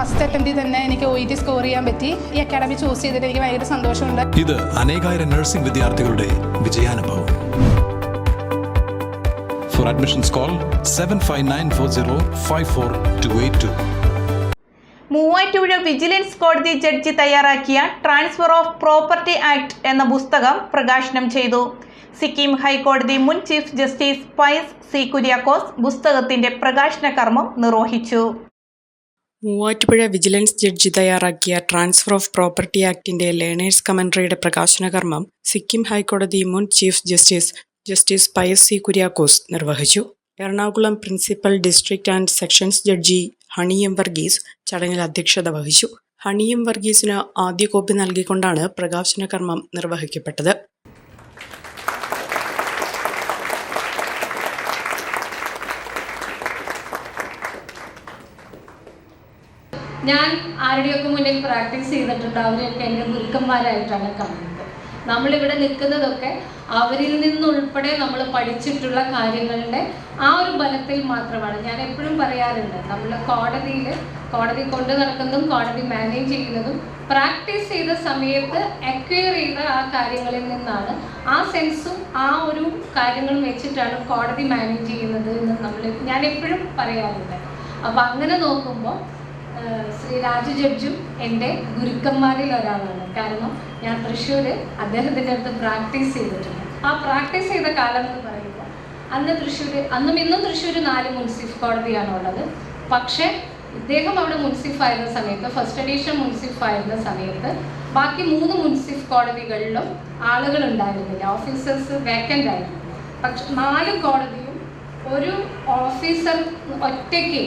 First അറ്റംപ്റ്റിൽ തന്നെ എനിക്ക് OET score ചെയ്യാൻ പറ്റി. ഈ അക്കാഡമി ചൂസ് ചെയ്തിട്ട് എനിക്ക് ഭയങ്കര സന്തോഷമുണ്ട്. ഇത് അനേകായിരം നഴ്സിംഗ് വിദ്യാർത്ഥികളുടെ വിജയാനുഭവം. For admissions call 7594054282. Muvattupuzha vigilance കോടതി ജഡ്ജി തയ്യാറാക്കിയ ട്രാൻസ്ഫർ ഓഫ് പ്രോപ്പർട്ടി ആക്ട് എന്ന പുസ്തകം പ്രകാശനം ചെയ്തു. സിക്കിം ഹൈക്കോടതി മുൻ chief justice Pius C Kuriakose പുസ്തകത്തിന്റെ പ്രകാശന കർമ്മം നിർവഹിച്ചു. മൂവാറ്റുപുഴ വിജിലൻസ് ജഡ്ജി തയ്യാറാക്കിയ ട്രാൻസ്ഫർ ഓഫ് പ്രോപ്പർട്ടി ആക്ടിന്റെ ലേണേഴ്സ് കമന്ററിയുടെ പ്രകാശന കർമ്മം സിക്കിം ഹൈക്കോടതി മുൻ chief justice Pius C Kuriakose നിർവഹിച്ചു. Ernakulam principal district and sessions ജഡ്ജി ഹണി എം വർഗീസ് ചടങ്ങിൽ അധ്യക്ഷത വഹിച്ചു. ഹണി എം വർഗീസിന് ആദ്യ കോപ്പി നൽകിക്കൊണ്ടാണ് പ്രകാശന കർമ്മം നിർവഹിക്കപ്പെട്ടത്. ഞാൻ ആരുടെയൊക്കെ മുന്നിൽ പ്രാക്ടീസ് ചെയ്തിട്ടുണ്ട്. അവരെയൊക്കെ എൻ്റെ ഗുരുക്കന്മാരായിട്ടാണ് കാണുന്നത്. നമ്മളിവിടെ നിൽക്കുന്നതൊക്കെ അവരിൽ നിന്നുൾപ്പെടെ നമ്മൾ പഠിച്ചിട്ടുള്ള കാര്യങ്ങളുടെ ആ ഒരു ബലത്തിൽ മാത്രമാണ്. ഞാൻ എപ്പോഴും പറയാറുണ്ട്, നമ്മൾ കോടതി കൊണ്ടു നടക്കുന്നതും കോടതി മാനേജ് ചെയ്യുന്നതും പ്രാക്ടീസ് ചെയ്ത സമയത്ത് അക്വയർ ചെയ്ത ആ കാര്യങ്ങളിൽ നിന്നാണ്. ആ സെൻസും ആ ഒരു കാര്യങ്ങളും വെച്ചിട്ടാണ് കോടതി മാനേജ് ചെയ്യുന്നത് എന്ന് ഞാൻ എപ്പോഴും പറയാറുണ്ട്. അപ്പം അങ്ങനെ നോക്കുമ്പോൾ ശ്രീ രാജു ജഡ്ജും എൻ്റെ ഗുരുക്കന്മാരിൽ ഒരാളാണ്. കാരണം ഞാൻ തൃശ്ശൂർ അദ്ദേഹത്തിൻ്റെ അടുത്ത് പ്രാക്ടീസ് ചെയ്തിട്ടുണ്ട്. ആ പ്രാക്ടീസ് ചെയ്ത കാലം എന്ന് പറയുമ്പോൾ അന്നും ഇന്നും തൃശ്ശൂർ 4 മുൻസിഫ് കോടതിയാണ് ഉള്ളത്. പക്ഷേ ഇദ്ദേഹം അവിടെ മുൻസിഫായിരുന്ന സമയത്ത്, ഫസ്റ്റ് എഡീഷൻ മുൻസിഫായിരുന്ന സമയത്ത് ബാക്കി 3 മുൻസിഫ് കോടതികളിലും ആളുകൾ ഉണ്ടായിരുന്നില്ല, ഓഫീസേഴ്സ് വേക്കൻ്റ് ആയിരുന്നു. പക്ഷെ 4 കോടതിയും ഒരു ഓഫീസർ ഒറ്റയ്ക്ക്,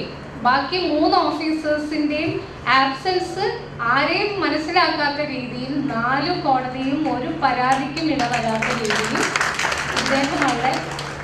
ബാക്കി 3 ഓഫീസേഴ്സിൻ്റെയും ആബ്സെൻസ് ആരെയും മനസ്സിലാക്കാത്ത രീതിയിൽ 4 കോടതിയും ഒരു പരാതിക്കും ഇടവരാത്ത രീതിയിൽ ഇദ്ദേഹം അവിടെ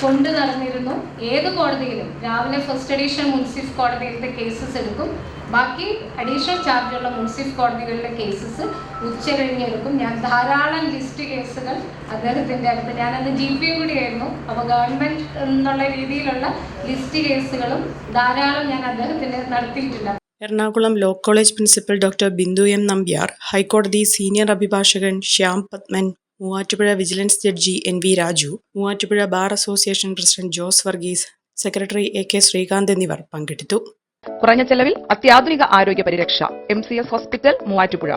കൊണ്ടു നടന്നിരുന്നു. ഏത് കോടതിയിലും രാവിലെ ഫസ്റ്റ് എഡീഷൻ മുൻസിഫ് കോടതിയിലത്തെ കേസസ് എടുക്കും, ബാക്കി അഡീഷണൽ ചാർജുള്ള മുൻസിഫ് കോടതികളിലെ കേസസ് ഉച്ചകഴിഞ്ഞെടുക്കും. ഞാൻ ധാരാളം ലിസ്റ്റ് കേസുകൾ അദ്ദേഹത്തിൻ്റെ അടുത്ത്, ഞാനന്ന് GP കൂടിയായിരുന്നു, അപ്പോൾ ഗവൺമെൻറ് എന്നുള്ള രീതിയിലുള്ള ലിസ്റ്റ് കേസുകളും ധാരാളം ഞാൻ അദ്ദേഹത്തിന് നടത്തിയിട്ടുണ്ട്. Ernakulam law college principal doctor Bindu M Nambiar, ഹൈക്കോടതി സീനിയർ അഭിഭാഷകൻ Shyam Padman, Muvattupuzha vigilance judge NV Raju, Muvattupuzha bar association president Jose Varghese, secretary AK Sreekanth എന്നിവർ പങ്കെടുത്തു. കുറഞ്ഞ ചെലവിൽ അത്യാധുനിക ആരോഗ്യ പരിരക്ഷ MCS ഹോസ്പിറ്റൽ മൂവാറ്റുപുഴ.